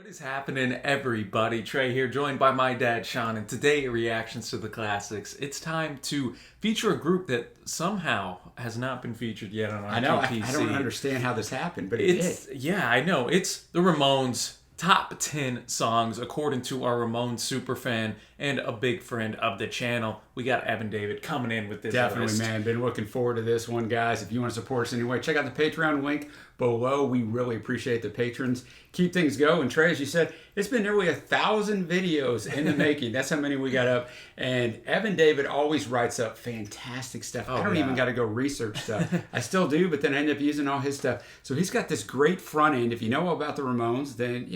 is happening, everybody? Trey here, joined by my dad, Sean, and today, reactions to the classics. It's time to feature a group that somehow has not been featured yet on our I know, TPC. I don't understand how this happened, but it did. Yeah, I know. It's the Ramones' top 10 songs, according to our Ramones superfan and a big friend of the channel. We got Evan David coming in with this Definitely, list. man. Been looking forward to this one, guys. If you want to support us anyway, check out the Patreon link below. We really appreciate the patrons. Keep things going. Trey, as you said, it's been nearly 1,000 videos in the making. That's how many we got up. And Evan David always writes up fantastic stuff. I don't even got to go research stuff. I still do, but then I end up using all his stuff. So he's got this great front end. If you know about the Ramones, then,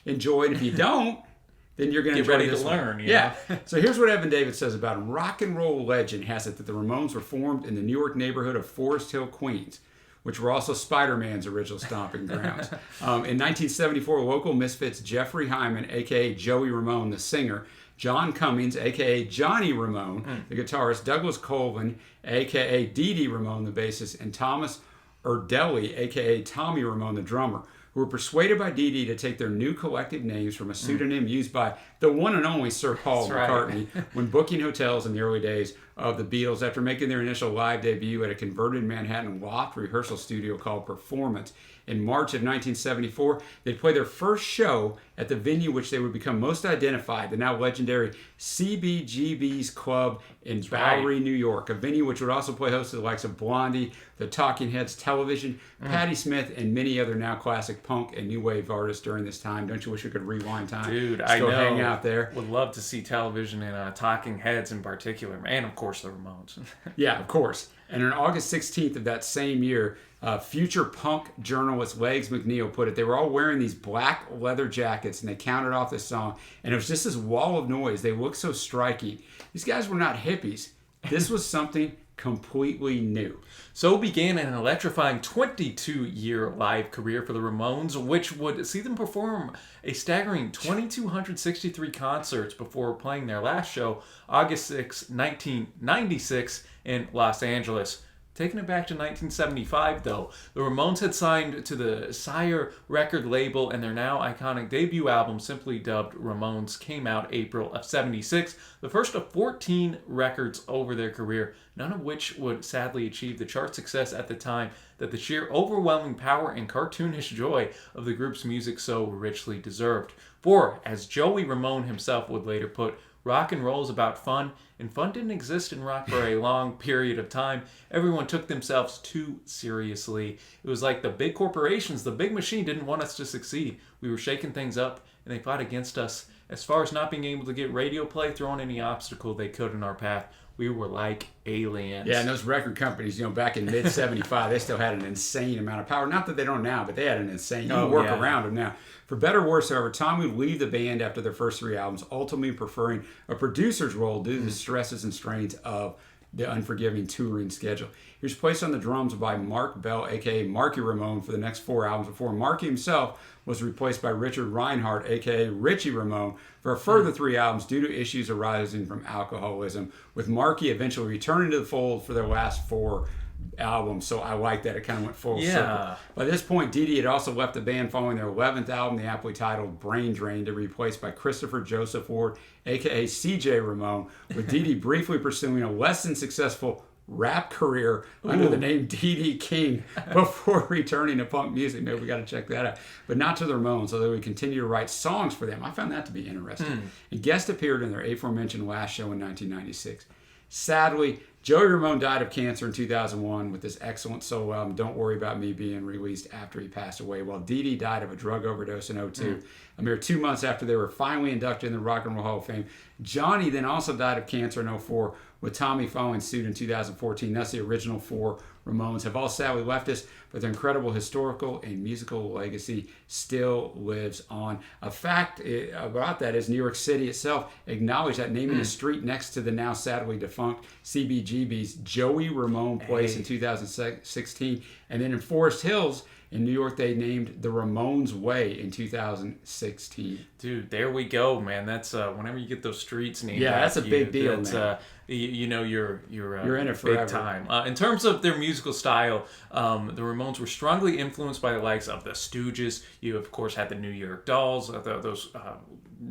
enjoy it. If you don't, then you're going to get ready to learn. Yeah. So here's what Evan David says about him. Rock and roll legend has it that the Ramones were formed in the New York neighborhood of Forest Hill, Queens, which were also Spiderman's original stomping grounds. In 1974, local misfits Jeffrey Hyman, a.k.a. Joey Ramone, the singer, John Cummings, a.k.a. Johnny Ramone, the guitarist, Douglas Colvin, a.k.a. Dee Dee Ramone, the bassist, and Thomas Erdelli, a.k.a. Tommy Ramone, the drummer, who were persuaded by Dee Dee to take their new collective names from a pseudonym used by the one and only Sir Paul McCartney when booking hotels in the early days of the Beatles after making their initial live debut at a converted Manhattan loft rehearsal studio called Performance. In March of 1974, they'd play their first show at the venue which they would become most identified, the now legendary CBGB's Club in Bowery, New York, a venue which would also play host to the likes of Blondie, the Talking Heads Television, Patti Smith, and many other now classic punk and new wave artists during this time. Don't you wish we could rewind time? Dude, I know. Hang out there. Would love to see Television and Talking Heads in particular, and of course the Ramones. Yeah, of course. And on August 16th of that same year, future punk journalist Legs McNeil put it, they were all wearing these black leather jackets and they counted off this song. And it was just this wall of noise. They looked so striking. These guys were not hippies. This was something completely new. So began an electrifying 22-year live career for the Ramones, which would see them perform a staggering 2,263 concerts before playing their last show, August 6, 1996, in Los Angeles. Taking it back to 1975, though, the Ramones had signed to the Sire record label, and their now iconic debut album, simply dubbed Ramones, came out April of 76, the first of 14 records over their career, none of which would sadly achieve the chart success at the time that the sheer overwhelming power and cartoonish joy of the group's music so richly deserved. For, as Joey Ramone himself would later put, rock and roll is about fun, and fun didn't exist in rock for a long period of time. Everyone took themselves too seriously. It was like the big corporations, the big machine didn't want us to succeed. We were shaking things up, and they fought against us. As far as not being able to get radio play, throwing any obstacle they could in our path, we were like aliens. Yeah, and those record companies, back in mid-75, they still had an insane amount of power. Not that they don't now, but they had an insane, you can work around them now. For better or worse, however, Tom would leave the band after their first 3 albums, ultimately preferring a producer's role due to the stresses and strains of the unforgiving touring schedule. He was placed on the drums by Mark Bell, a.k.a. Marky Ramone, for the next 4 albums before Marky himself was replaced by Richard Reinhardt, a.k.a. Richie Ramone, for a further 3 albums due to issues arising from alcoholism, with Marky eventually returning to the fold for their last 4 albums. So I like that. It kind of went full circle. By this point, Dee Dee had also left the band following their 11th album, the aptly titled Brain Drain, to be replaced by Christopher Joseph Ward, a.k.a. CJ Ramone, with Dee Dee briefly pursuing a less than successful rap career under the name Dee Dee King before returning to punk music. Maybe we got to check that out. But not to the Ramones, although we continue to write songs for them. I found that to be interesting. And guest appeared in their aforementioned last show in 1996. Sadly, Joey Ramone died of cancer in 2001 with this excellent solo album, Don't Worry About Me, being released after he passed away, while Dee Dee died of a drug overdose in 2002, a mere 2 months after they were finally inducted in the Rock and Roll Hall of Fame. Johnny then also died of cancer in 2004, with Tommy following suit in 2014. Thus, the original 4 Ramones have all sadly left us, but their incredible historical and musical legacy still lives on. A fact about that is New York City itself acknowledged that, naming a street next to the now sadly defunct CBGB's Joey Ramone Place in 2016. And then in Forest Hills, In New York, they named the Ramones Way in 2016. Dude, there we go, man. That's whenever you get those streets named that's a after big deal, that's, man. You know you're in it forever. big time. In terms of their musical style, the Ramones were strongly influenced by the likes of the Stooges. You of course had the New York Dolls, those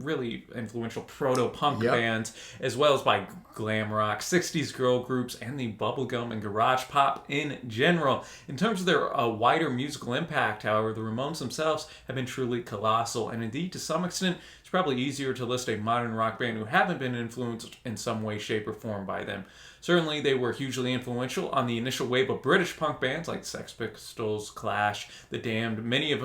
really influential proto-punk bands, as well as by glam rock, 60s girl groups, and the bubblegum and garage pop in general. In terms of their wider musical impact, however, the Ramones themselves have been truly colossal, and indeed, to some extent, it's probably easier to list a modern rock band who haven't been influenced in some way, shape, or form by them. Certainly, they were hugely influential on the initial wave of British punk bands like Sex Pistols, Clash, The Damned, many of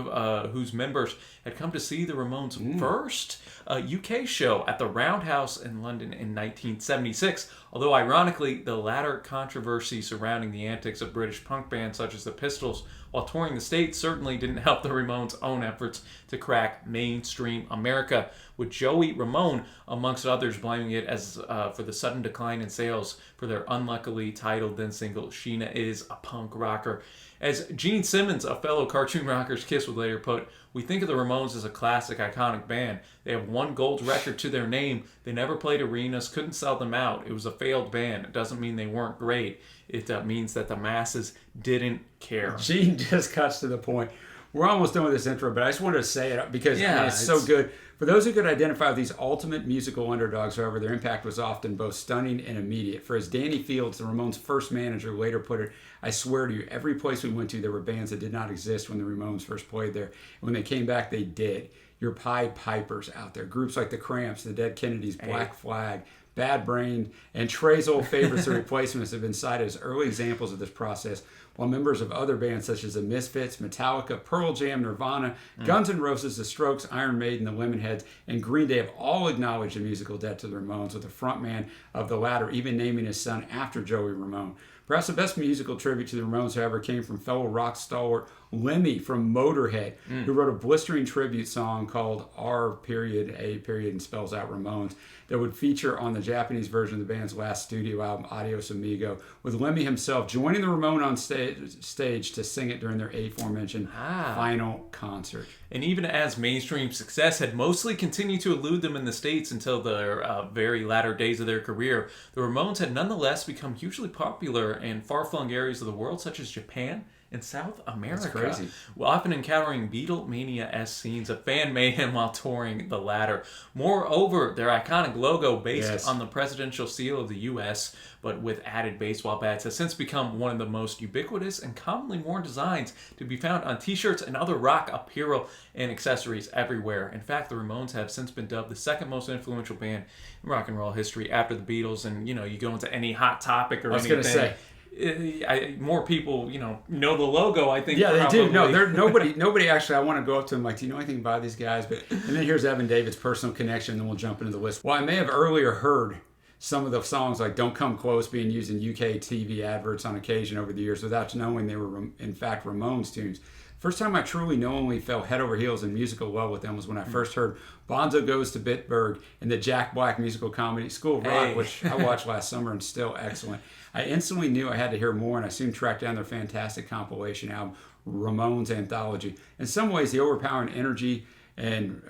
whose members had come to see the Ramones' first UK show at the Roundhouse in London in 1976. Although, ironically, the latter controversy surrounding the antics of British punk bands such as the Pistols while touring the States certainly didn't help the Ramones' own efforts to crack mainstream America, with Joey Ramone, amongst others, blaming it as for the sudden decline in sales for their unluckily titled then single Sheena Is a Punk Rocker. As Gene Simmons, a fellow cartoon rocker's Kiss, would later put, "We think of the Ramones as a classic, iconic band. They have one gold record to their name. They never played arenas, couldn't sell them out. It was a failed band. It doesn't mean they weren't great. It means that the masses didn't care." Gene just cuts to the point. We're almost done with this intro, but I just wanted to say it because it's so good. For those who could identify with these ultimate musical underdogs, however, their impact was often both stunning and immediate. For as Danny Fields, the Ramones' first manager, later put it, "I swear to you, every place we went to, there were bands that did not exist when the Ramones first played there. And when they came back, they did. Your Pied Pipers out there. Groups like the Cramps, the Dead Kennedys, Black Flag, Bad Brain, and Trey's old favorites, the Replacements, have been cited as early examples of this process, while members of other bands such as the Misfits, Metallica, Pearl Jam, Nirvana, Guns N' Roses, The Strokes, Iron Maiden, the Lemonheads, and Green Day have all acknowledged the musical debt to the Ramones, with the frontman of the latter even naming his son after Joey Ramone. Perhaps the best musical tribute to the Ramones, however, came from fellow rock stalwart Lemmy from Motorhead, who wrote a blistering tribute song called R.A. and spells out Ramones, that would feature on the Japanese version of the band's last studio album, Adios Amigo, with Lemmy himself joining the Ramones on stage to sing it during their aforementioned final concert. And even as mainstream success had mostly continued to elude them in the States until their very latter days of their career, the Ramones had nonetheless become hugely popular in far-flung areas of the world such as Japan and South America. That's crazy. Often encountering Beatlemania-esque scenes of fan mayhem while touring the latter. Moreover, their iconic logo, based on the presidential seal of the U.S., but with added baseball bats, has since become one of the most ubiquitous and commonly worn designs to be found on t-shirts and other rock apparel and accessories everywhere. In fact, the Ramones have since been dubbed the second most influential band in rock and roll history after the Beatles. And, you know, you go into any hot topic or anything. I was going to say, more people, know the logo, I think. Yeah, they do. No, nobody actually, I want to go up to them like, do you know anything about these guys? And then here's Evan David's personal connection, and then we'll jump into the list. Well, I may have earlier heard some of the songs like Don't Come Close being used in UK TV adverts on occasion over the years without knowing they were, in fact, Ramones tunes. First time I truly knowingly fell head over heels in musical love with them was when I first heard Bonzo Goes to Pittsburgh in the Jack Black musical comedy School of Rock, which I watched last summer and still excellent. I instantly knew I had to hear more, and I soon tracked down their fantastic compilation album, Ramones Anthology. In some ways, the overpowering energy and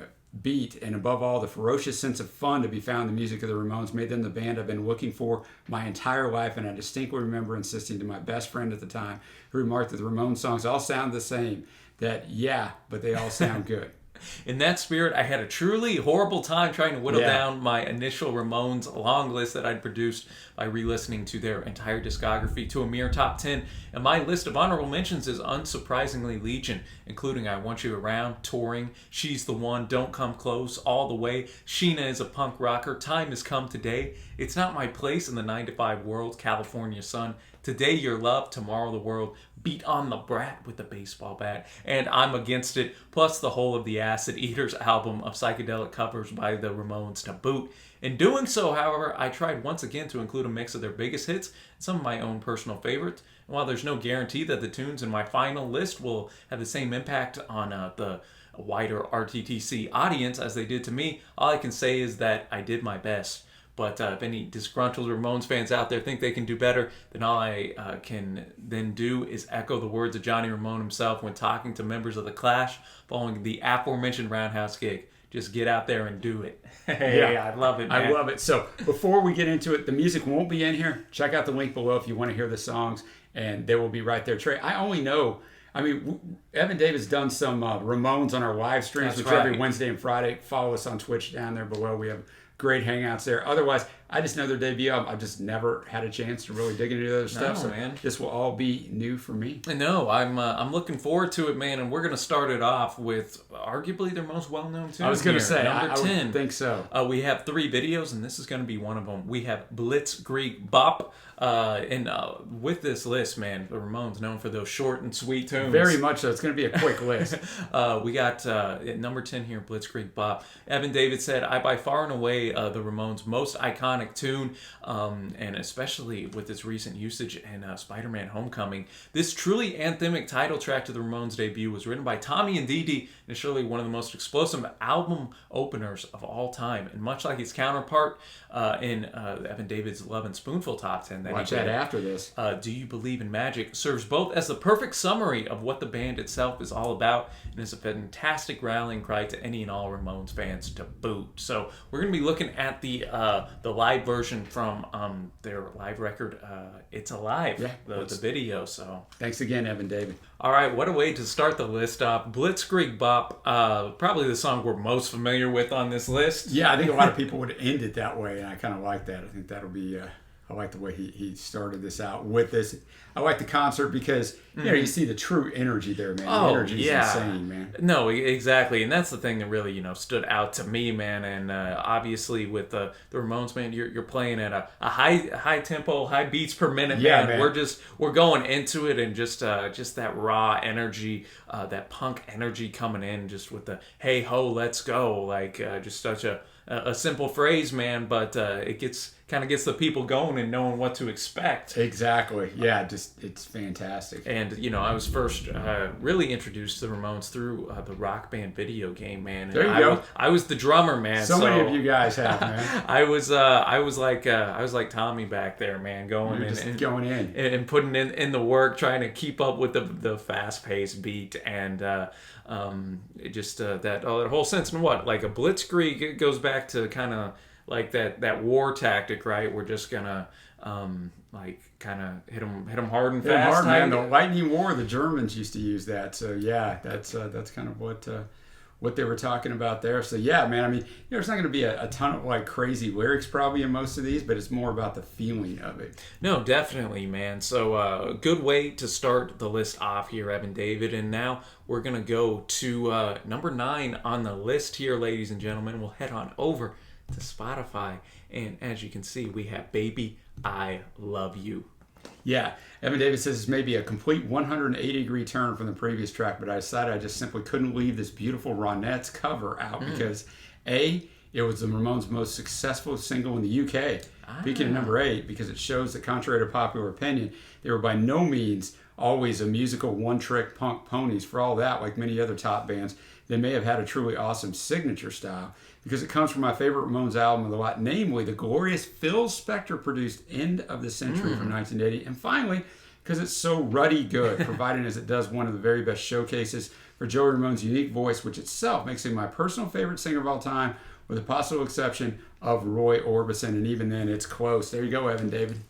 beat, and above all, the ferocious sense of fun to be found in the music of the Ramones made them the band I've been looking for my entire life, and I distinctly remember insisting to my best friend at the time, who remarked that the Ramones songs all sound the same, that, but they all sound good. In that spirit, I had a truly horrible time trying to whittle down my initial Ramones long list that I'd produced by re-listening to their entire discography to a mere top 10. And my list of honorable mentions is unsurprisingly legion, including I Want You Around, Touring, She's the One, Don't Come Close, All the Way, Sheena Is a Punk Rocker, Time Has Come Today, It's Not My Place in the 9 to 5 World, California Sun, Today Your Love, Tomorrow the World, Beat on the Brat with the Baseball Bat, and I'm Against It, plus the whole of the Acid Eaters album of psychedelic covers by the Ramones to boot. In doing so, however, I tried once again to include a mix of their biggest hits and some of my own personal favorites. And while there's no guarantee that the tunes in my final list will have the same impact on the wider RTTC audience as they did to me, all I can say is that I did my best. But if any disgruntled Ramones fans out there think they can do better, then all I can then do is echo the words of Johnny Ramone himself when talking to members of The Clash following the aforementioned Roundhouse gig. Just get out there and do it. Hey, yeah, I love it, man. I love it. So before we get into it, the music won't be in here. Check out the link below if you want to hear the songs, and they will be right there. Trey, I only know, Evan David's done some Ramones on our live streams, which every Wednesday and Friday. Follow us on Twitch down there below. We have great hangouts there. Otherwise, I just know their debut album. I've just never had a chance to really dig into the other stuff. So man, this will all be new for me. I know. I'm looking forward to it, man. And we're going to start it off with arguably their most well-known tune. I was going to say, number 10. I would think so. We have 3 videos, and this is going to be one of them. We have Blitzkrieg Bop. And with this list, man, the Ramones known for those short and sweet tunes. Very much so. It's going to be a quick list. We got at number 10 here, Blitzkrieg Bop. Evan David said, I by far and away the Ramones' most iconic tune, and especially with its recent usage in Spiderman Homecoming. This truly anthemic title track to the Ramones' debut was written by Tommy and Dee Dee, and is surely one of the most explosive album openers of all time. And much like its counterpart in Evan David's Love and Spoonful Top 10, watch that after this. Do You Believe in Magic serves both as the perfect summary of what the band itself is all about, and is a fantastic rallying cry to any and all Ramones fans to boot. So we're going to be looking at the live version from their live record, It's Alive, the video. So thanks again, Evan David. All right, what a way to start the list off. Blitzkrieg Bop, probably the song we're most familiar with on this list. Yeah, I think a lot of people would end it that way, and I kind of like that. I think that'll be... I like the way he started this out with this. I like the concert because you see the true energy there, man. The energy's insane, man. No, exactly, and that's the thing that really stood out to me, man. And obviously with the Ramones, man, you're playing at a high tempo, high beats per minute, man. We're going into it, and just that raw energy, that punk energy coming in, just with the hey ho, let's go, like just such a simple phrase, man, but it kind of gets the people going and knowing what to expect. Exactly. Yeah, it's fantastic. And I was first really introduced to the Ramones through the Rock Band video game, man. And there you go. I was the drummer, man. So many of you guys have, man. I was like Tommy back there, man, going in and putting in the work, trying to keep up with the fast paced beat, and that whole sense. And what, like a blitzkrieg, it goes back to kind of like that war tactic, right? We're just gonna kind of hit them hard and fast. Hard, man. The lightning war, the Germans used to use that. So yeah, that's kind of what they were talking about there. So yeah, man. I mean, there's not going to be a ton of like crazy lyrics probably in most of these, but it's more about the feeling of it. No, definitely, man. So a good way to start the list off here, Evan David. And now we're going to go to number 9 on the list here, ladies and gentlemen. We'll head on over to Spotify, and as you can see, we have Baby I Love You. Yeah, Evan David says it's maybe a complete 180-degree turn from the previous track, but I decided I just simply couldn't leave this beautiful Ronettes cover out because A, it was the Ramones' most successful single in the UK, peaking at number 8, because it shows that contrary to popular opinion, they were by no means always a musical one-trick punk ponies. For all that, like many other top bands, they may have had a truly awesome signature style, because it comes from my favorite Ramones album of the lot, namely the glorious Phil Spector-produced End of the Century from 1980. And finally, because it's so ruddy good, providing as it does one of the very best showcases for Joey Ramone's unique voice, which itself makes him my personal favorite singer of all time, with the possible exception of Roy Orbison. And even then, it's close. There you go, Evan David.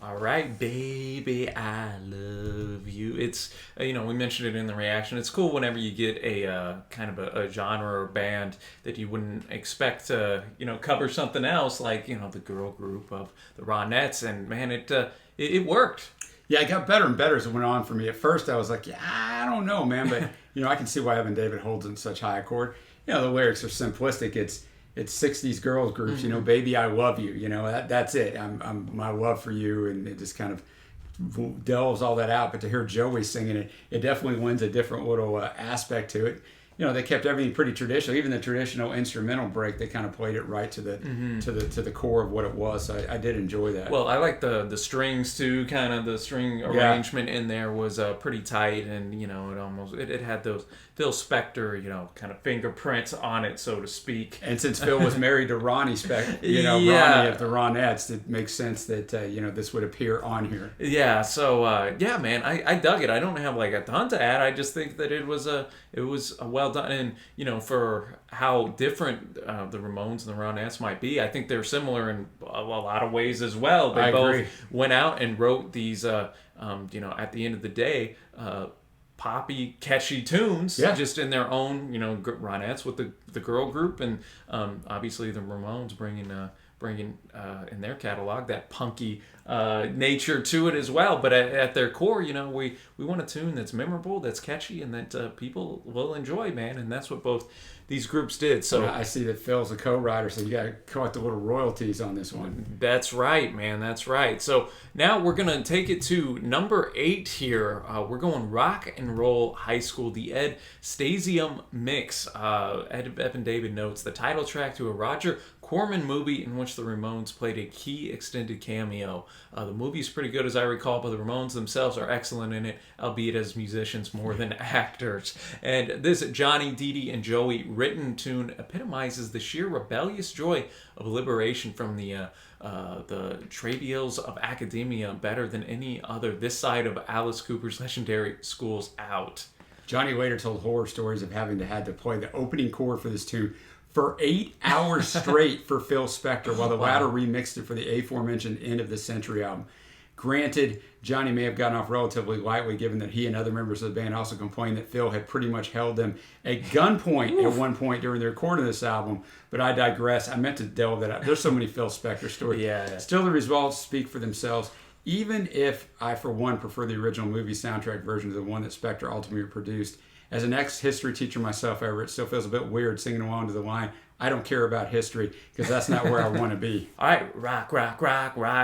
All right, Baby, I Love You. It's, we mentioned it in the reaction. It's cool whenever you get a kind of a genre or band that you wouldn't expect to, cover something else, like, the girl group of the Ronettes. And, man, it worked. Yeah, it got better and better as it went on for me. At first, I was like, I don't know, man. But, I can see why Evan David holds in such high accord. The lyrics are simplistic. It's 60s girls groups, Baby, I love you, that's it. I'm my love for you, and it just kind of delves all that out. But to hear Joey singing it, it definitely lends a different little aspect to it. they kept everything pretty traditional. Even the traditional instrumental break, they kind of played it right to the core of what it was. So I did enjoy that. Well, I like the strings too. Kind of the string arrangement in there was pretty tight, and it had those Phil Spector kind of fingerprints on it, so to speak. And since Phil was married to Ronnie Ronnie of the Ronettes, it makes sense that this would appear on here. Yeah. So man, I dug it. I don't have like a ton to add. I just think that it was a well done, and for how different the Ramones and the Ronettes might be, I think they're similar in a lot of ways as well. They both went out and wrote these, at the end of the day, poppy, catchy tunes, just in their own, Ronettes with the girl group, and obviously the Ramones bringing in their catalog that punky nature to it as well. But at their core, we want a tune that's memorable, that's catchy, and that people will enjoy, man. And that's what both these groups did. So I see that Phil's a co-writer, so you got to collect the little royalties on this one. That's right, man. That's right. So now we're going to take it to number 8 here. We're going Rock and Roll High School, the Ed Stasium mix. Evan David notes the title track to a Roger Corman movie in which the Ramones played a key extended cameo. The movie's pretty good, as I recall, but the Ramones themselves are excellent in it, albeit as musicians more than actors. And this Johnny, Dee Dee, and Joey written tune epitomizes the sheer rebellious joy of liberation from the travails of academia better than any other this side of Alice Cooper's legendary Schools Out. Johnny later told horror stories of having had to play the opening chord for this tune for 8 hours straight for Phil Spector, while the latter remixed it for the aforementioned End of the Century album. Granted, Johnny may have gotten off relatively lightly, given that he and other members of the band also complained that Phil had pretty much held them at gunpoint at one point during the recording of this album, but I digress. I meant to delve that out. There's so many Phil Spector stories. Yeah. Still, the results speak for themselves, even if I, for one, prefer the original movie soundtrack version to the one that Spector ultimately produced. As an ex-history teacher myself, however, it still feels a bit weird singing along to the line, I don't care about history, because that's not where I want to be. All right, rock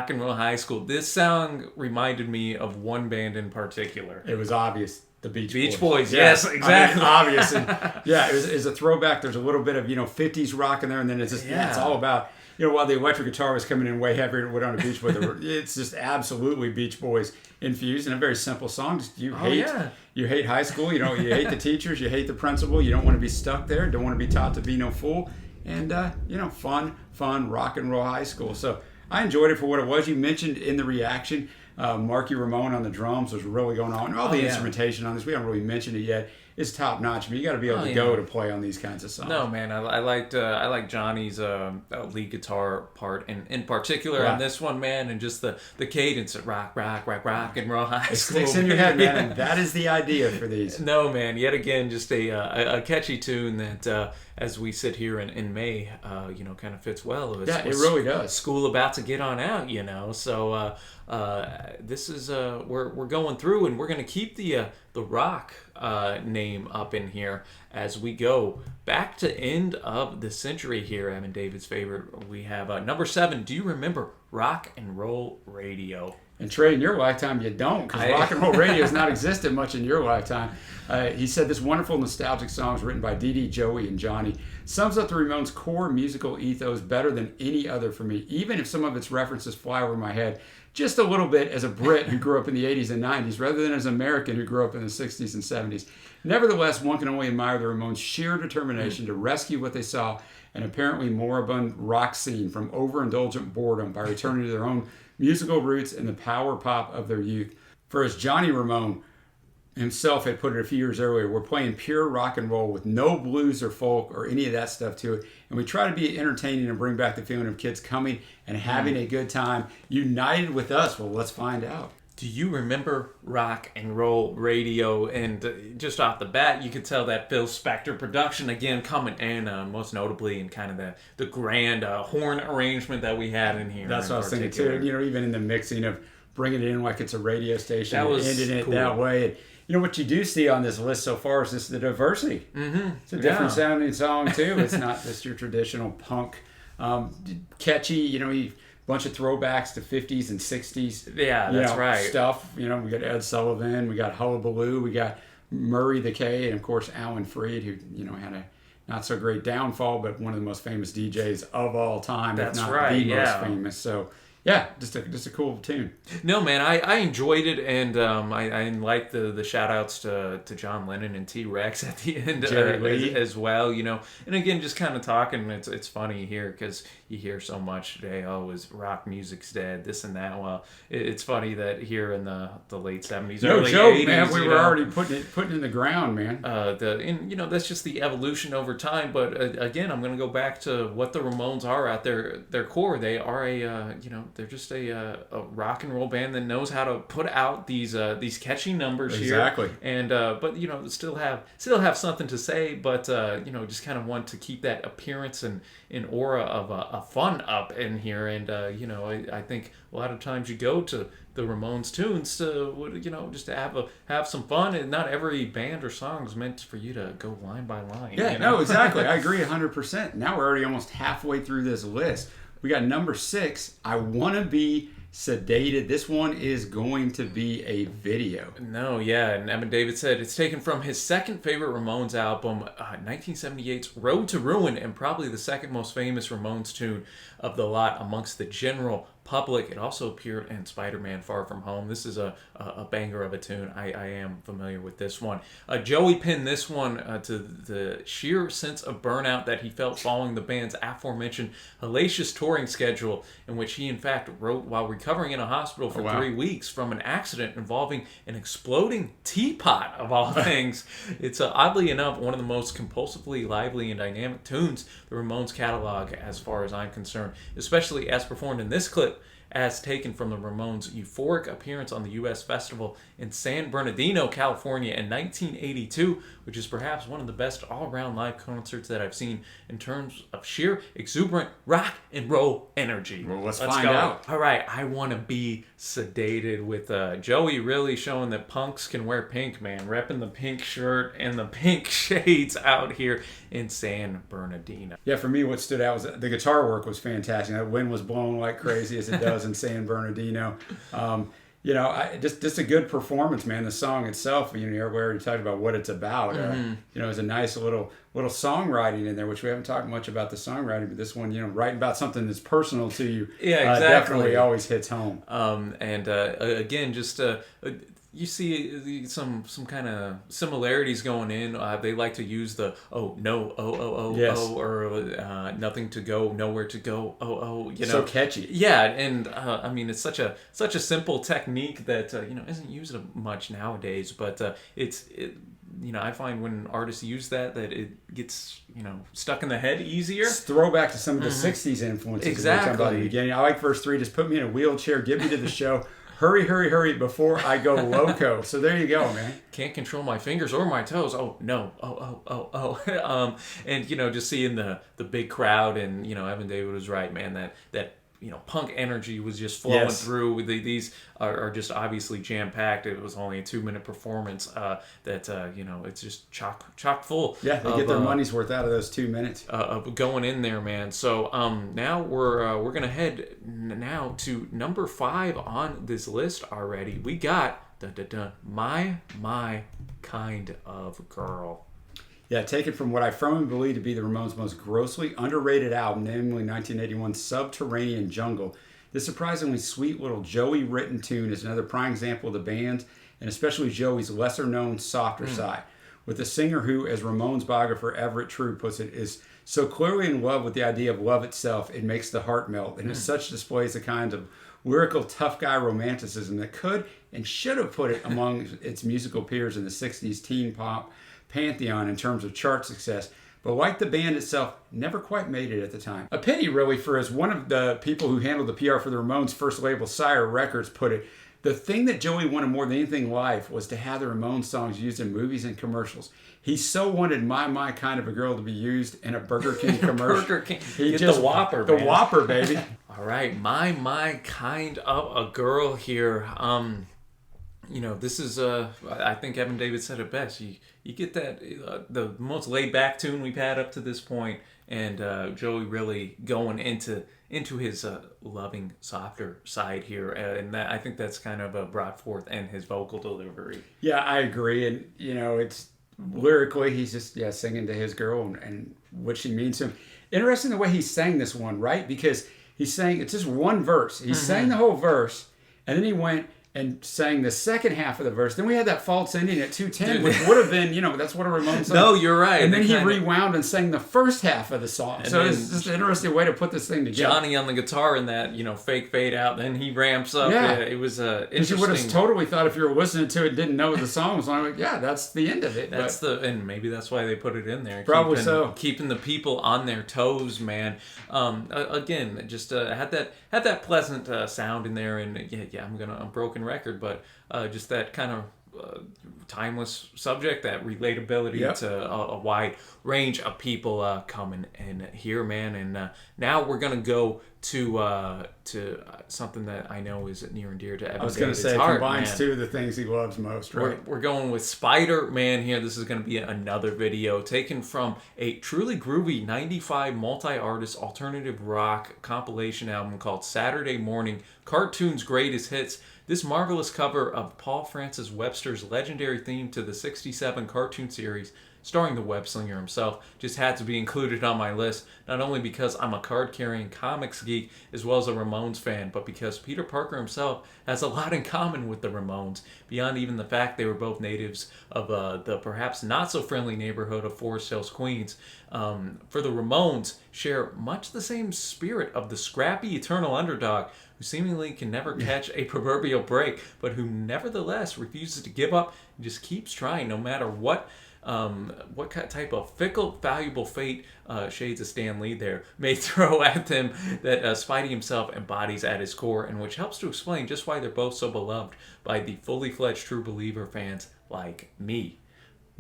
and roll high school. This song reminded me of one band in particular. It was obvious. The Beach Boys. Yes, exactly. Obvious. And yeah, it was a throwback. There's a little bit of, 50s rock in there, and then it's just, it's all about, while the electric guitar was coming in way heavier than it would on a Beach Boy, it's just absolutely Beach Boys infused in a very simple song. Just you hate high school, you hate the teachers, you hate the principal, you don't want to be stuck there, don't want to be taught to be no fool, and fun rock and roll high school. So I enjoyed it for what it was. You mentioned in the reaction, Marky Ramone on the drums was really going on. All the instrumentation on this, we haven't really mentioned it yet. It's top notch. I mean, you got to be able to go to play on these kinds of songs. No, man, I liked Johnny's lead guitar part, and in particular on this one, man, and just the cadence of rock and roll high school. It sticks in your head, man, and that is the idea for these. No, man, yet again, just a catchy tune that, as we sit here in May, kind of fits well. It really does. School about to get on out, so this is we're going through, and we're going to keep the rock name up in here as we go back to end of the century here. Evan David's favorite. We have number 7. Do you remember Rock and Roll Radio? And Trey, in your lifetime, you don't, because rock and roll radio has not existed much in your lifetime. He said this wonderful nostalgic song is written by Dee Dee, Joey, and Johnny. Sums up the Ramones' core musical ethos better than any other for me, even if some of its references fly over my head just a little bit as a Brit who grew up in the 80s and 90s, rather than as an American who grew up in the 60s and 70s. Nevertheless, one can only admire the Ramones' sheer determination to rescue what they saw, an apparently moribund rock scene, from overindulgent boredom by returning to their own musical roots and the power pop of their youth. For as Johnny Ramone himself had put it a few years earlier, we're playing pure rock and roll with no blues or folk or any of that stuff to it. And we try to be entertaining and bring back the feeling of kids coming and having a good time united with us. Well, let's find out. Do you remember Rock and Roll Radio? And just off the bat, you could tell that Phil Spector production again coming in, most notably in kind of the grand horn arrangement that we had in here. That's what I was thinking too. Even in the mixing of bringing it in like it's a radio station and ending it that way. And, what you do see on this list so far is just the diversity. Mm-hmm. It's a different sounding song too. It's not just your traditional punk, catchy. Bunch of throwbacks to 50s and 60s. Yeah, that's right. Stuff. We got Ed Sullivan, we got Hullabaloo, we got Murray the K, and of course Alan Freed, who had a not so great downfall, but one of the most famous DJs of all time. That's if not right, the most famous. So yeah, just a cool tune. No, man, I enjoyed it, and I like the shout outs to John Lennon and T-Rex at the end as well, And again, just kind of talking, it's funny here because you hear so much today, is rock music's dead, this and that. Well, it's funny that here in the late 70s, early 80s, man, we were already putting it in the ground, man. That's just the evolution over time. But again, I'm going to go back to what the Ramones are at their core. They are they're just a rock and roll band that knows how to put out these catchy numbers exactly. Here, and but still have something to say, but just kind of want to keep that appearance and aura of a fun up in here, and I think a lot of times you go to the Ramones tunes to just to have some fun, and not every band or song is meant for you to go line by line. Yeah, no, exactly. I agree 100%. Now we're already almost halfway through this list. We got number 6, I Wanna Be Sedated. This one is going to be a video. No, yeah, and Evan David said it's taken from his second favorite Ramones album, 1978's Road to Ruin, and probably the second most famous Ramones tune of the lot amongst the general public. It also appeared in Spiderman Far From Home. This is a banger of a tune. I am familiar with this one. Joey pinned this one to the sheer sense of burnout that he felt following the band's aforementioned hellacious touring schedule, in which he in fact wrote while recovering in a hospital for 3 weeks from an accident involving an exploding teapot, of all things. It's oddly enough one of the most compulsively lively and dynamic tunes the Ramones catalog, as far as I'm concerned, especially as performed in this clip, as taken from the Ramones' euphoric appearance on the U.S. Festival in San Bernardino, California in 1982, which is perhaps one of the best all-around live concerts that I've seen in terms of sheer exuberant rock and roll energy. Well, let's find out. All right, I Want to Be Sedated, with Joey really showing that punks can wear pink, man. Repping the pink shirt and the pink shades out here in San Bernardino. Yeah, for me, what stood out was the guitar work was fantastic. The wind was blowing like crazy, as it does in San Bernardino. Just a good performance, man. The song itself, we already talked about what it's about. It's a nice little songwriting in there, which we haven't talked much about the songwriting, but this one, writing about something that's personal to you, definitely always hits home. Again, just you see some kind of similarities going in. They like to use the yes. or nothing to go, nowhere to go, so catchy. Yeah, and it's such a simple technique that isn't used much nowadays, but I find when artists use that it gets stuck in the head easier. It's throwback to some of the 60s influences. Exactly. About the beginning. I like verse 3, just put me in a wheelchair, get me to the show. Hurry, hurry, hurry before I go loco. So there you go, man. Can't control my fingers or my toes. Oh, no. And, just seeing the big crowd, and, Evan David was right, man, that punk energy was just flowing through. These are just obviously jam-packed. It was only a 2-minute performance it's just chock full. Yeah, they get their money's worth out of those 2 minutes. Of going in there, man. So now we're going to head now to number 5 on this list already. We got My Kind of Girl. Yeah, taken from what I firmly believe to be the Ramones' most grossly underrated album, namely 1981's Subterranean Jungle. This surprisingly sweet little Joey-written tune is another prime example of the band's, and especially Joey's, lesser-known, softer side. With a singer who, as Ramones biographer Everett True puts it, is so clearly in love with the idea of love itself, it makes the heart melt, and as such displays the kind of lyrical tough guy romanticism that could and should have put it among its musical peers in the 60s teen pop pantheon in terms of chart success, but like the band itself, never quite made it at the time. A pity, really, for as one of the people who handled the PR for the Ramones' first label, Sire Records, put it, the thing that Joey wanted more than anything in life was to have the Ramones songs used in movies and commercials. He so wanted My Kind of a Girl to be used in a Burger King commercial. Burger King. Get the Whopper, The man. Whopper, baby. All right, My Kind of a Girl here. This is, I think Evan David said it best. You get that, the most laid back tune we've had up to this point, and Joey really going into his loving, softer side here, and I think that's kind of brought forth in his vocal delivery. Yeah, I agree, and it's lyrically he's just singing to his girl and what she means to him. Interesting the way he sang this one, right? Because he's saying it's just one verse. He sang the whole verse, and then he went and sang the second half of the verse. Then we had that false ending at 2:10, which would have been, that's what a Ramones song. No, you're right. And then he rewound and sang the first half of the song. So it's just an interesting way to put this thing together. Johnny on the guitar in that, fake fade out, then he ramps up. Yeah, it was interesting. You would have totally thought if you were listening to it and didn't know what the song was like, that's the end of it. And maybe that's why they put it in there. Probably keeping the people on their toes, man. Again, just had that pleasant sound in there, and I'm a broken record, but just that kind of timeless subject, that relatability to a wide range of people coming in here, man. And now we're gonna go to something that I know is near and dear to Evan. I was gonna say it combines two of the things he loves most, right? We're going with Spiderman here. This is gonna be another video taken from a truly groovy 95 multi-artist alternative rock compilation album called Saturday Morning: Cartoon's Greatest Hits. This marvelous cover of Paul Francis Webster's legendary theme to the 67 cartoon series, starring the web slinger himself, just had to be included on my list, not only because I'm a card-carrying comics geek as well as a Ramones fan, but because Peter Parker himself has a lot in common with the Ramones, beyond even the fact they were both natives of the perhaps not-so-friendly neighborhood of Forest Hills, Queens. For the Ramones share much the same spirit of the scrappy eternal underdog who seemingly can never catch a proverbial break, but who nevertheless refuses to give up and just keeps trying no matter what type of fickle, valuable fate shades of Stan Lee there may throw at them, that Spidey himself embodies at his core, and which helps to explain just why they're both so beloved by the fully fledged true believer fans like me.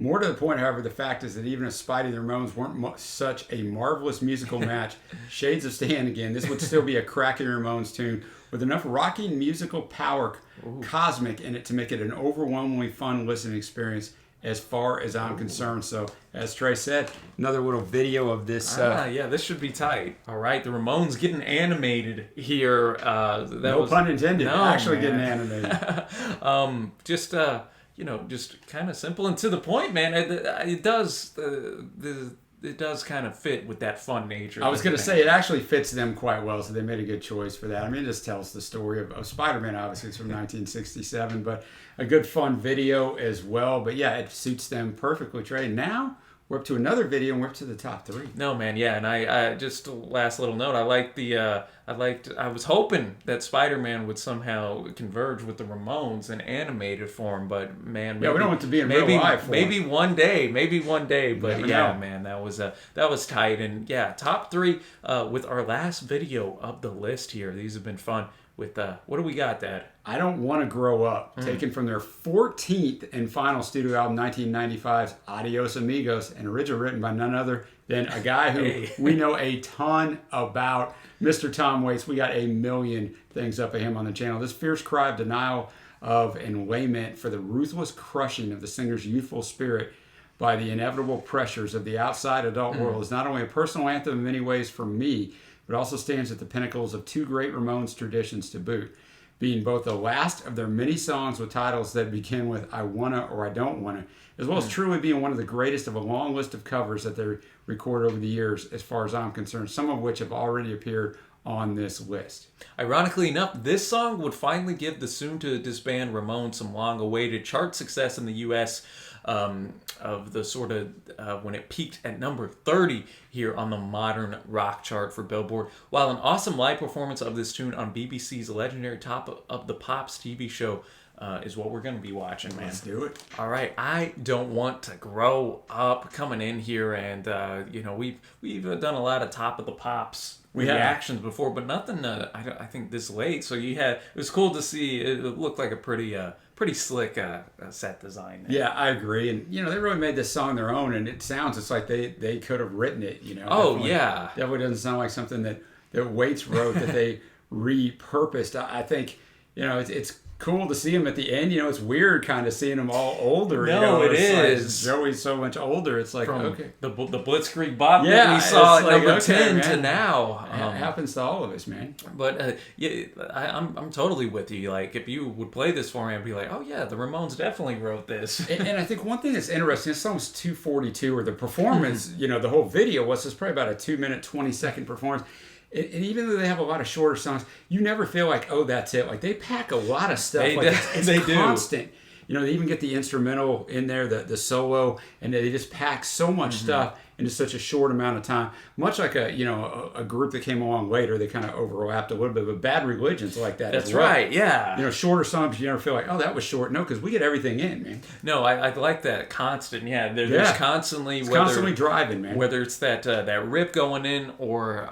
More to the point, however, the fact is that even if Spidey and the Ramones weren't such a marvelous musical match, shades of Stan again, this would still be a cracking Ramones tune with enough rocking musical power, cosmic in it, to make it an overwhelmingly fun listening experience as far as I'm concerned. So, as Trey said, another little video of this. This should be tight. All right, the Ramones getting animated here. No pun intended. No, actually getting animated. Just kind of simple and to the point, man. It does kind of fit with that fun nature. I was going to say, it actually fits them quite well, so they made a good choice for that. I mean, it just tells the story of Spider-Man, obviously. It's from 1967, but a good fun video as well. But yeah, it suits them perfectly, Trey. Now we're up to another video, and we're up to the top three. No, man, yeah, and I just last little note. I was hoping that Spider-Man would somehow converge with the Ramones in animated form, but man, we don't want to be in real life. Maybe one day, but man, that was tight. And yeah, top three with our last video of the list here. These have been fun. With what do we got, Dad? I Don't Want to Grow Up, taken from their 14th and final studio album, 1995's Adios Amigos, and originally written by none other than a guy who we know a ton about, Mr. Tom Waits. We got a million things up of him on the channel. This fierce cry of denial of and lament for the ruthless crushing of the singer's youthful spirit by the inevitable pressures of the outside adult world is not only a personal anthem in many ways for me, but also stands at the pinnacles of two great Ramones traditions to boot, being both the last of their many songs with titles that begin with I Wanna or I Don't Wanna, as well as truly being one of the greatest of a long list of covers that they recorded over the years, as far as I'm concerned, some of which have already appeared on this list. Ironically enough, this song would finally give the soon-to-disband Ramones some long-awaited chart success in the U.S., of the sort of when it peaked at number 30 here on the modern rock chart for Billboard, while an awesome live performance of this tune on BBC's legendary Top of the Pops TV show is what we're going to be watching, man. Let's do it. All right, I Don't Want to Grow Up coming in here, and we've done a lot of Top of the Pops reactions before, but nothing I think this late. So it was cool to see. It looked like a pretty slick set design there. Yeah, I agree. And, they really made this song their own, and it sounds just like they could have written it, Definitely doesn't sound like something that Waits wrote that they repurposed. I think, it's cool to see him at the end. You know, it's weird kind of seeing them all older. No, you know? it it's is. Like, Joey's so much older. It's like, From okay. the Blitzkrieg Bop that we saw at number 10 to now. It happens to all of us, man. But yeah, I'm totally with you. Like, if you would play this for me, I'd be like, oh yeah, the Ramones definitely wrote this. And I think one thing that's interesting, this song's 2:42, or the performance, you know, the whole video was just probably about a 2-minute, 20-second performance. And even though they have a lot of shorter songs, you never feel like, oh, that's it. Like, they pack a lot of stuff. It's constant. You know, they even get the instrumental in there, the solo, and they just pack so much stuff into such a short amount of time. Much like a group that came along later, they kind of overlapped a little bit. But Bad Religion's like that. That's as well. right, yeah. You know, shorter songs, you never feel like, oh, that was short. No, because we get everything in, man. No, I like that constant. Yeah, there's constantly constantly driving, man. Whether it's that rip going in or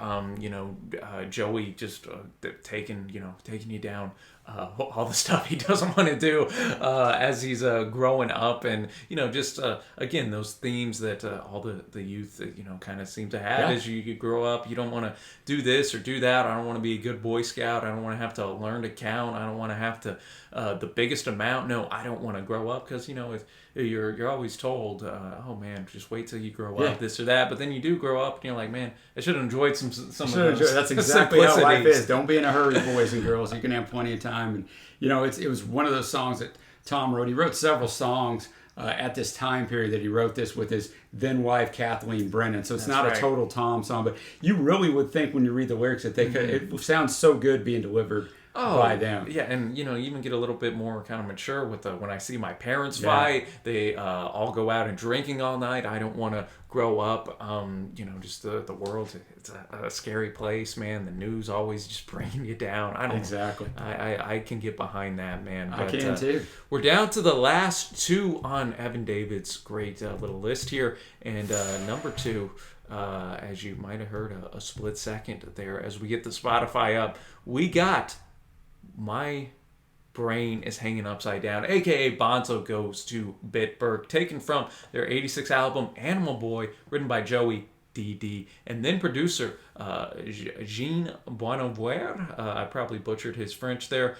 Joey just taking you down. All the stuff he doesn't want to do as he's growing up, and just again those themes that all the youth kind of seem to have as you grow up. You don't want to do this or do that. I don't want to be a good Boy Scout. I don't want to have to learn to count. I don't want to have to the biggest amount. No, I don't want to grow up because if you're always told, oh man, just wait till you grow up, this or that. But then you do grow up, and you're like, man, I should have enjoyed some of those. That's exactly how life is. Don't be in a hurry, boys and girls. You can have plenty of time. And it was one of those songs that Tom wrote. He wrote several songs at this time period that he wrote this with his then wife Kathleen Brennan. So it's not a total Tom song, but you really would think when you read the lyrics that they could. It sounds so good being delivered by them. Yeah, and you even get a little bit more kind of mature with when I see my parents fight. They all go out and drinking all night. I don't want to grow up. Just the world. It's a scary place, man. The news always just bringing you down. I don't exactly. I can get behind that, man. But, I can too. We're down to the last two on Evan David's great little list here, and number 2. As you might have heard a split second there, as we get the Spotify up, we got My Brain is Hanging Upside Down, aka Bonzo Goes to Pittsburgh, taken from their 86 album Animal Boy, written by Joey D.D. and then producer Jean Bonnevoie. I probably butchered his French there.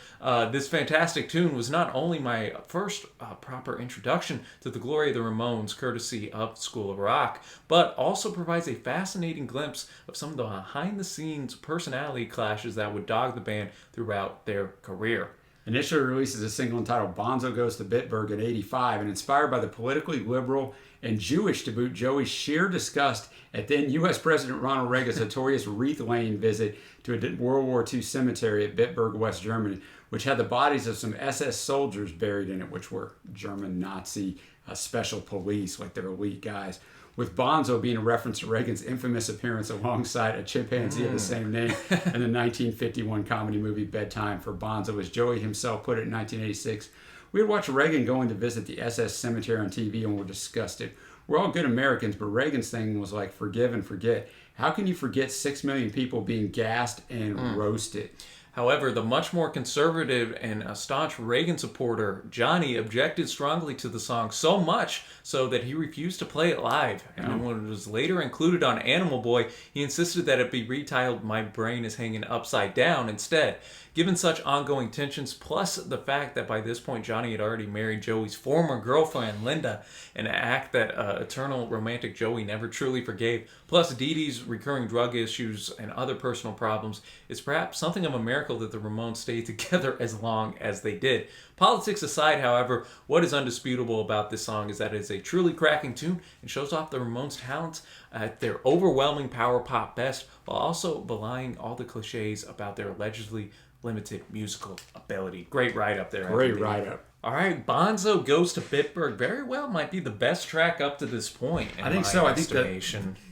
This fantastic tune was not only my first proper introduction to the glory of the Ramones, courtesy of School of Rock, but also provides a fascinating glimpse of some of the behind-the-scenes personality clashes that would dog the band throughout their career. Initially released as a single entitled Bonzo Goes to Pittsburgh in '85, and inspired by the politically liberal and Jewish to boot Joey's sheer disgust at then U.S. President Ronald Reagan's notorious Wreath Lane visit to a World War II cemetery at Bitburg, West Germany, which had the bodies of some SS soldiers buried in it, which were German Nazi special police, like their elite guys. With Bonzo being a reference to Reagan's infamous appearance alongside a chimpanzee of the same name in the 1951 comedy movie Bedtime for Bonzo. As Joey himself put it in 1986, we had watched Reagan going to visit the SS cemetery on TV and were disgusted. We're all good Americans, but Reagan's thing was like forgive and forget. How can you forget 6 million people being gassed and roasted? However, the much more conservative and staunch Reagan supporter, Johnny, objected strongly to the song, so much so that he refused to play it live. And when it was later included on Animal Boy, he insisted that it be retitled My Brain is Hanging Upside Down instead. Given such ongoing tensions, plus the fact that by this point Johnny had already married Joey's former girlfriend, Linda, an act that eternal romantic Joey never truly forgave, plus Dee Dee's recurring drug issues and other personal problems, it's perhaps something of a miracle that the Ramones stayed together as long as they did. Politics aside, however, what is undisputable about this song is that it is a truly cracking tune and shows off the Ramones' talents at their overwhelming power pop best, while also belying all the cliches about their allegedly limited musical ability. Great write-up there. Great write-up. All right, Bonzo Goes to Pittsburgh very well might be the best track up to this point. I think so. I think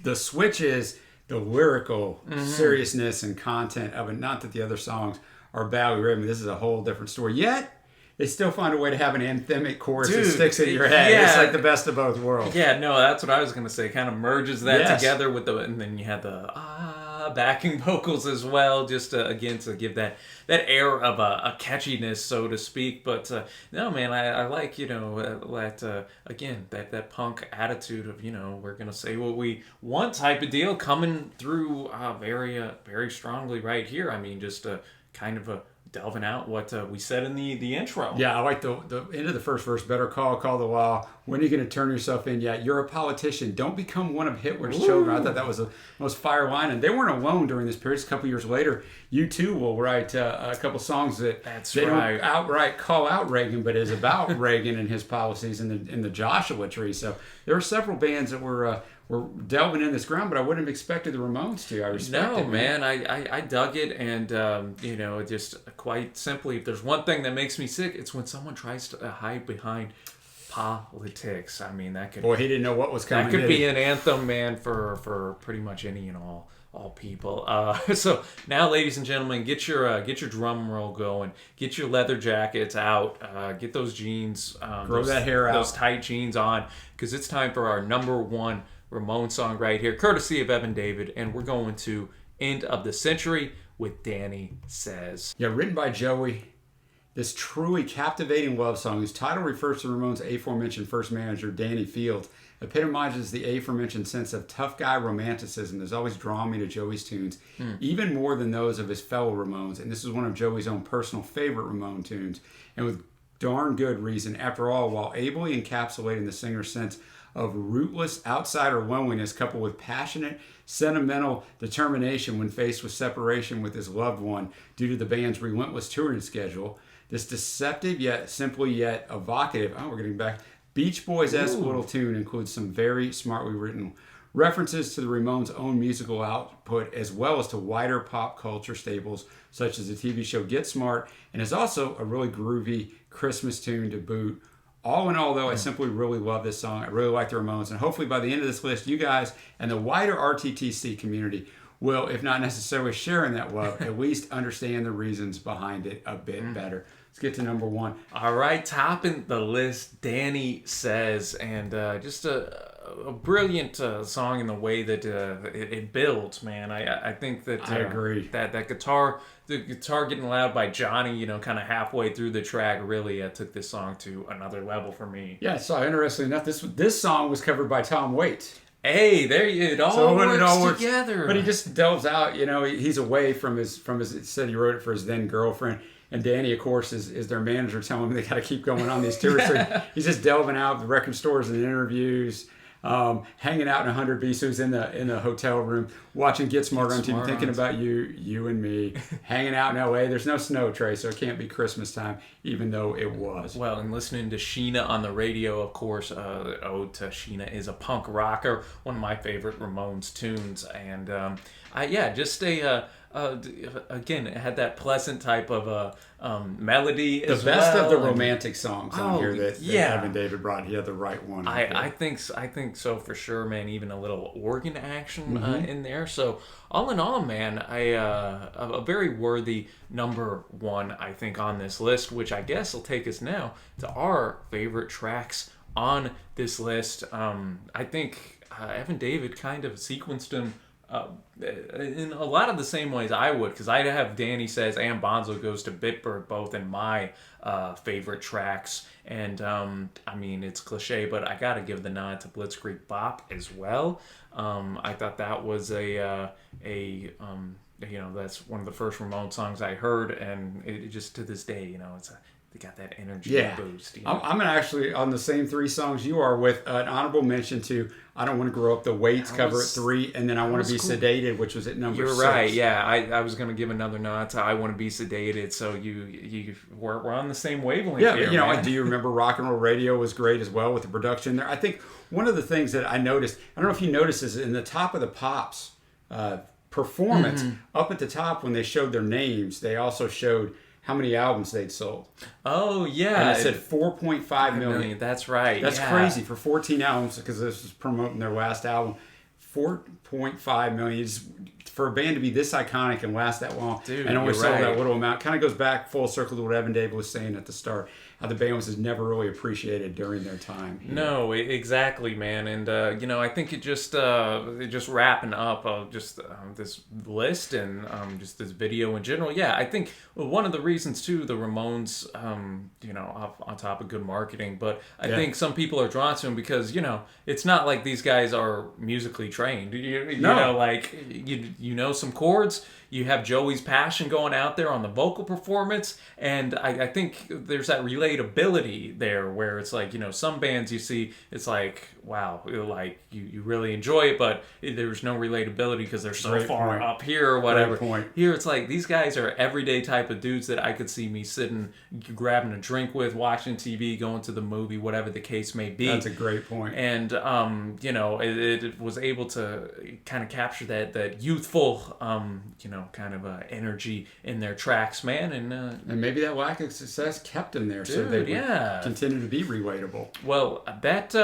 the switch is the lyrical seriousness and content of it. Not that the other songs are badly written. This is a whole different story. Yet, they still find a way to have an anthemic chorus that sticks in your head. Yeah. It's like the best of both worlds. Yeah, no, that's what I was going to say. Kind of merges that together with and then you had the backing vocals as well, just again to give that air of a catchiness, so to speak. But no, man, I like that punk attitude of we're gonna say what we want type of deal coming through very strongly right here. I mean, just kind of a delving out what we said in the intro. Yeah, I like the end of the first verse. Better call the law. When are you going to turn yourself in? Yeah, you're a politician. Don't become one of Hitler's children. I thought that was the most fire line. And they weren't alone during this period. A couple years later, U2 will write a couple songs that they don't outright call out Reagan, but is about Reagan and his policies in the Joshua Tree. So there were several bands that were delving in this ground, but I wouldn't have expected the Ramones to. I respect it, man. I dug it, and just quite simply, if there's one thing that makes me sick, it's when someone tries to hide behind politics. I mean, that could... Boy, he didn't know what was coming. That could be an anthem, man, for pretty much any and all people. So now, ladies and gentlemen, get your drum roll going. Get your leather jackets out. Get those jeans. Grow that hair out. Those tight jeans on, because it's time for our number one Ramone song right here, courtesy of Evan David, and we're going to End of the Century with Danny Says. Yeah, written by Joey. This truly captivating love song, whose title refers to Ramone's aforementioned first manager, Danny Fields, epitomizes the aforementioned sense of tough guy romanticism that's always drawn me to Joey's tunes, even more than those of his fellow Ramones. And this is one of Joey's own personal favorite Ramone tunes, and with darn good reason. After all, while ably encapsulating the singer's sense of rootless outsider loneliness coupled with passionate, sentimental determination when faced with separation with his loved one due to the band's relentless touring schedule, this deceptive yet simply yet evocative, we're getting back, Beach Boys-esque little tune includes some very smartly written references to the Ramones' own musical output, as well as to wider pop culture staples such as the TV show Get Smart, and is also a really groovy Christmas tune to boot. All in all, though, I simply really love this song. I really like the Ramones, and hopefully by the end of this list, you guys and the wider RTTC community will, if not necessarily sharing that love, at least understand the reasons behind it a bit better. Let's get to number one. All right, topping the list, Danny Says, and just a brilliant song in the way that it builds, man. I think that I agree that the guitar getting loud by Johnny, kind of halfway through the track, really took this song to another level for me. Yeah, so interestingly enough, this song was covered by Tom Waits. Hey, it all works together. But he just delves out, he's away from his. It said he wrote it for his then girlfriend. And Danny, of course, is their manager telling him they got to keep going on these tours. So he's just delving out the record stores and interviews, hanging out in 100B. So he's in the hotel room watching Get Smart on TV, thinking about you and me, hanging out in LA. There's no snow, Trey, so it can't be Christmas time, even though it was. Well, and listening to Sheena on the radio, of course, Ode to Sheena is a punk rocker, one of my favorite Ramones tunes. And again, it had that pleasant type of melody as well. The best of the romantic songs on here that Evan David brought. He had the right one. I think so for sure, man. Even a little organ action in there. So all in all, man, a very worthy number one, I think, on this list, which I guess will take us now to our favorite tracks on this list. I think Evan David kind of sequenced them in a lot of the same ways I would, because I have Danny Says and Bonzo Goes to Pittsburgh both in my favorite tracks, and it's cliche, but I gotta give the nod to Blitzkrieg Bop as well. I thought that was that's one of the first Ramones songs I heard, and it just to this day, they got that energy boost. I'm actually on the same three songs you are, with an honorable mention to I Don't Want to Grow Up, the Waits cover at 3, and then I Want to Be Sedated, which was at number 6. You're right, yeah. I was going to give another nod to I Want to Be Sedated, so we're on the same wavelength here, man. Do you remember Rock and Roll Radio was great as well with the production there? I think one of the things that I noticed, I don't know if you noticed this, in the top of the Pops performance, up at the top when they showed their names, they also showed how many albums they'd sold. Oh, yeah. And it said 4.5 million. That's right. That's crazy for 14 albums, because this was promoting their last album. 4.5 million. For a band to be this iconic and last that long, and only sold that little amount, kind of goes back full circle to what Evan David was saying at the start. how the band was never really appreciated during their time. No, exactly, man. And I think it just wrapping up this list and just this video in general. Yeah, I think one of the reasons too, the Ramones, on top of good marketing, but I think some people are drawn to them because it's not like these guys are musically trained. You know some chords. You have Joey's passion going out there on the vocal performance, and I think there's that relatability there where it's like, some bands you see, it's like, wow, like you really enjoy it, but there's no relatability because they're so far up here or whatever. Here it's like these guys are everyday type of dudes that I could see me sitting, grabbing a drink with, watching TV, going to the movie, whatever the case may be. That's a great point. And it was able to kind of capture that youthful kind of energy in their tracks, man. And maybe that lack of success kept them there, so they would continue to be relatable. Well, that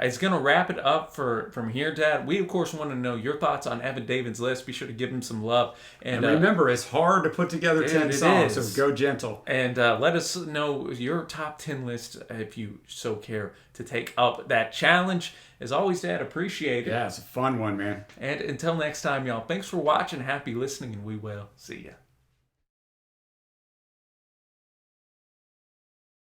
is going to wrap it up from here, Dad. We, of course, want to know your thoughts on Evan David's list. Be sure to give him some love. And remember, it's hard to put together 10 songs, so go gentle. And let us know your top 10 list if you so care to take up that challenge. As always, Dad, appreciate it. Yeah, it's a fun one, man. And until next time, y'all, thanks for watching. Happy listening, and we will see ya.